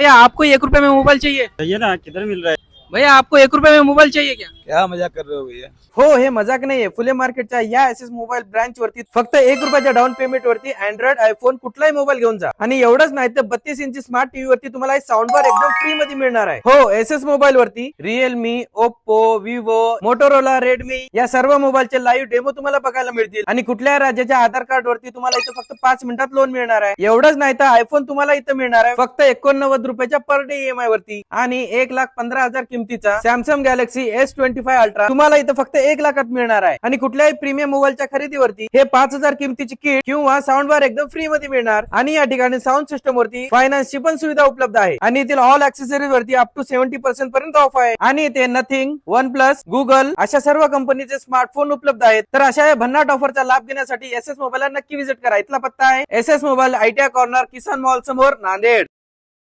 भैया आपको 1 रुपए में मोबाइल चाहिए? चाहिए ना, किधर मिल रहा है? भैया आपको 1 रुपए में मोबाइल चाहिए क्या मजाक कर रहे हो भैया? हो हे मजाक नाहीये. फुले मार्केटच्या या एस एस मोबाईल ब्रांच वरती फक्त 1 रुपयाच्या डाऊन पेमेंट वरती अँड्रॉइड आयफोन कुठलाही मोबाईल घेऊन जा. आणि एवढंच नाही तर 32 इंची स्मार्ट टीव्ही वरती तुम्हाला साऊंड बार एकदम फ्री मध्ये मिळणार आहे. हो, एस एस मोबाईल वरती Realme, Oppo, Vivo, Motorola, Redmi या सर्व मोबाईलचे लाईव्ह डेमो तुम्हाला बघायला मिळतील. आणि कुठल्याही राज्याच्या आधार कार्ड वरती तुम्हाला इथं फक्त 5 मिनिटात लोन मिळणार आहे. एवढंच नाही तर आयफोन तुम्हाला इथं मिळणार आहे फक्त 89 रुपयाच्या पर डे ईएमआय वरती. आणि 1,15,000 किमतीचा सॅमसंग गॅलेक्सी S25 अल्ट्रा तुम्हाला इथं फक्त 1 लाखात मिळणार आहे. आणि कुठल्याही प्रीमियम मोबाईलच्या खरेदीवरती हे 5,000 किमतीची किट किंवा साऊंड बार एकदम फ्री मध्ये मिळणार. आणि या ठिकाणी साऊंड सिस्टम वरती फायनान्सची पण सुविधा उपलब्ध आहे. आणि येथील ऑल ऍक्सेसरीज वरती अप टू 70% पर्यंत ऑफ आहे. आणि इथे नथिंग, वन प्लस, गुगल अशा सर्व कंपनीचे स्मार्टफोन उपलब्ध आहेत. तर अशा या भन्नाट ऑफरचा लाभ घेण्यासाठी एस एस मोबाईलला नक्की व्हिजिट करा. इथला पत्ता आहे S S mobile ITI corner, Kisan mall समोर, नांदेड.